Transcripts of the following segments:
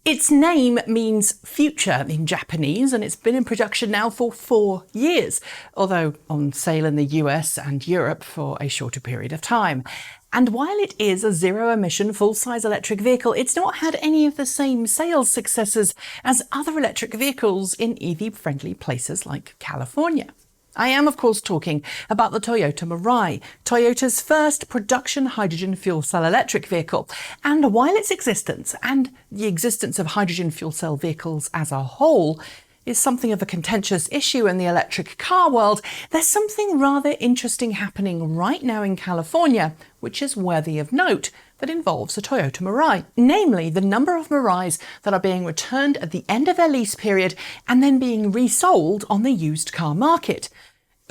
Its name means future in Japanese, and it's been in production now for 4 years, although on sale in the US and Europe for a shorter period of time. And while it is a zero-emission full-size electric vehicle, it's not had any of the same sales successes as other electric vehicles in EV-friendly places like California. I am, of course, talking about the Toyota Mirai, Toyota's first production hydrogen fuel cell electric vehicle. And while its existence and the existence of hydrogen fuel cell vehicles as a whole is something of a contentious issue in the electric car world, there's something rather interesting happening right now in California, which is worthy of note, that involves a Toyota Mirai, namely the number of Mirais that are being returned at the end of their lease period and then being resold on the used car market.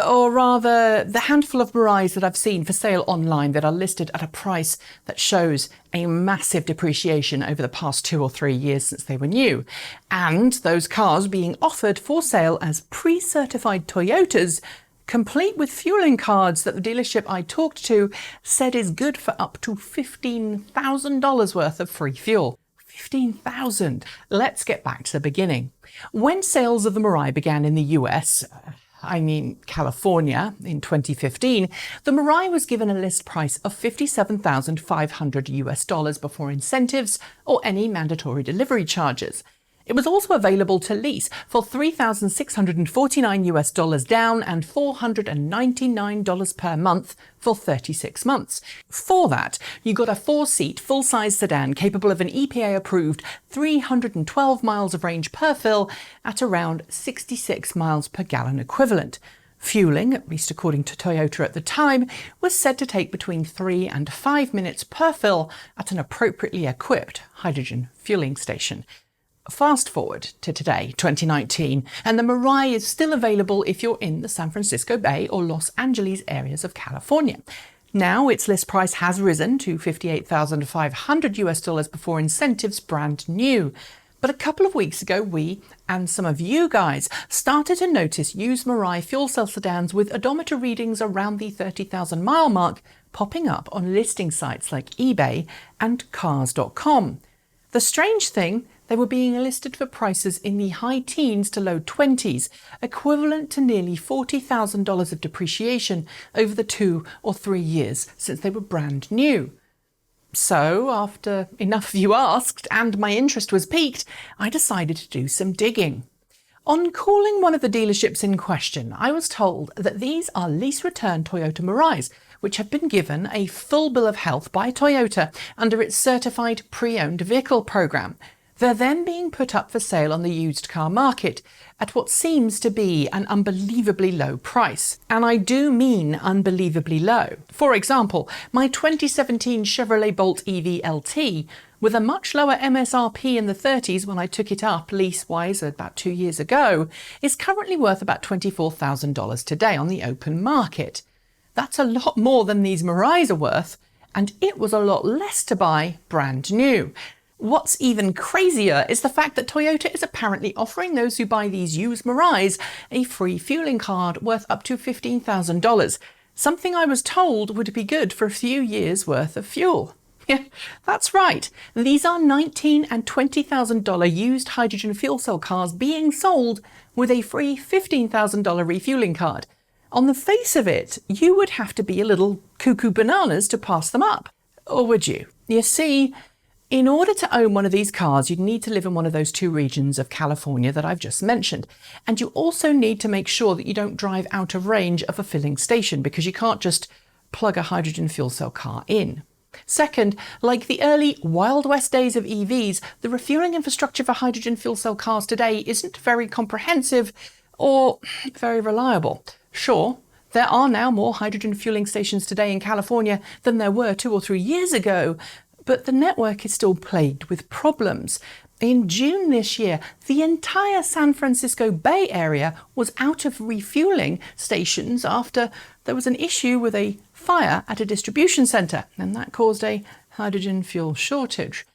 Or rather, the handful of Mirais that I've seen for sale online that are listed at a price that shows a massive depreciation over the past 2 or 3 years since they were new. And those cars being offered for sale as pre-certified Toyotas, complete with fueling cards that the dealership I talked to said is good for up to $15,000 worth of free fuel. $15,000. Let's get back to the beginning. When sales of the Mirai began in the US, California, in 2015, the Mirai was given a list price of $57,500 before incentives or any mandatory delivery charges. It was also available to lease for $3,649 down and $499 per month for 36 months. For that, you got a 4-seat, full-size sedan capable of an EPA-approved 312 miles of range per fill at around 66 miles per gallon equivalent. Fueling, at least according to Toyota at the time, was said to take between 3 and 5 minutes per fill at an appropriately equipped hydrogen fueling station. Fast forward to today, 2019, and the Mirai is still available if you're in the San Francisco Bay or Los Angeles areas of California. Now its list price has risen to $58,500 before incentives, brand new. But a couple of weeks ago, we, and some of you guys, started to notice used Mirai fuel cell sedans with odometer readings around the 30,000 mile mark popping up on listing sites like eBay and Cars.com. The strange thing, they were being listed for prices in the high teens to low 20s, equivalent to nearly $40,000 of depreciation over the 2 or 3 years since they were brand new. So, after enough of you asked and my interest was piqued, I decided to do some digging. On calling one of the dealerships in question, I was told that these are lease-return Toyota Mirais, which have been given a full bill of health by Toyota under its certified pre-owned vehicle program. They're then being put up for sale on the used car market at what seems to be an unbelievably low price. And I do mean unbelievably low. For example, my 2017 Chevrolet Bolt EV LT, with a much lower MSRP in the 30s when I took it up lease-wise about 2 years ago, is currently worth about $24,000 today on the open market. That's a lot more than these Mirais are worth, and it was a lot less to buy brand new. What's even crazier is the fact that Toyota is apparently offering those who buy these used Mirais a free fueling card worth up to $15,000, something I was told would be good for a few years' worth of fuel. Yeah, that's right. These are $19,000 and $20,000 used hydrogen fuel cell cars being sold with a free $15,000 refueling card. On the face of it, you would have to be a little cuckoo bananas to pass them up. Or would you? You see, in order to own one of these cars, you'd need to live in one of those 2 regions of California that I've just mentioned. And you also need to make sure that you don't drive out of range of a filling station, because you can't just plug a hydrogen fuel cell car in. Second, like the early Wild West days of EVs, the refueling infrastructure for hydrogen fuel cell cars today isn't very comprehensive or very reliable. Sure, there are now more hydrogen fueling stations today in California than there were 2 or 3 years ago, but the network is still plagued with problems. In June this year, the entire San Francisco Bay Area was out of refueling stations after there was an issue with a fire at a distribution centre, and that caused a hydrogen fuel shortage.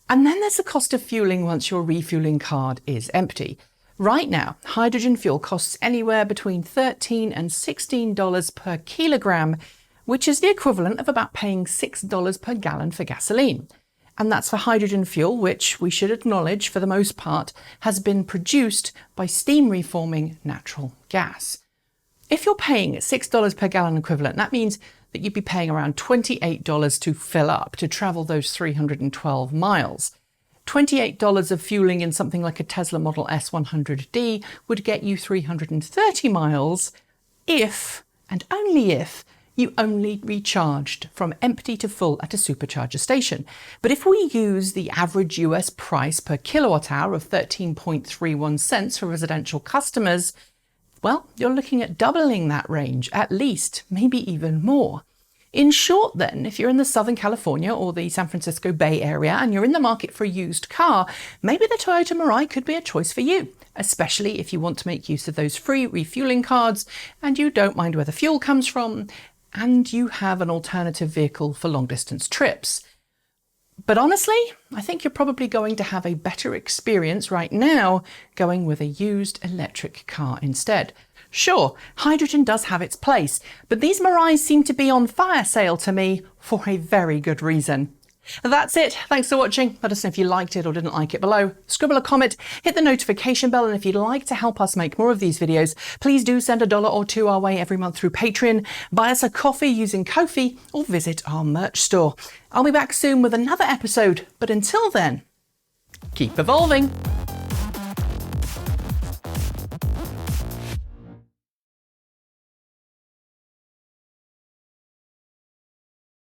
And then there's the cost of fueling once your refueling card is empty. Right now, hydrogen fuel costs anywhere between $13 and $16 per kilogram, which is the equivalent of about paying $6 per gallon for gasoline. and that's for hydrogen fuel, which we should acknowledge for the most part has been produced by steam reforming natural gas. If you're paying $6 per gallon equivalent, that means that you'd be paying around $28 to fill up, to travel those 312 miles. $28 of fueling in something like a Tesla Model S 100D would get you 330 miles if, and only if, you only recharged from empty to full at a supercharger station. But if we use the average US price per kilowatt hour of 13.31 cents for residential customers, well, you're looking at doubling that range, at least, maybe even more. In short then, if you're in the Southern California or the San Francisco Bay Area and you're in the market for a used car, maybe the Toyota Mirai could be a choice for you, especially if you want to make use of those free refueling cards and you don't mind where the fuel comes from and you have an alternative vehicle for long distance trips. But honestly, I think you're probably going to have a better experience right now going with a used electric car instead. Sure, hydrogen does have its place, but these Mirais seem to be on fire sale to me for a very good reason. That's it. Thanks for watching. Let us know if you liked it or didn't like it below. Scribble a comment, hit the notification bell, and if you'd like to help us make more of these videos, please do send $1 or $2 our way every month through Patreon, buy us a coffee using Ko-fi, or visit our merch store. I'll be back soon with another episode, but until then, keep evolving.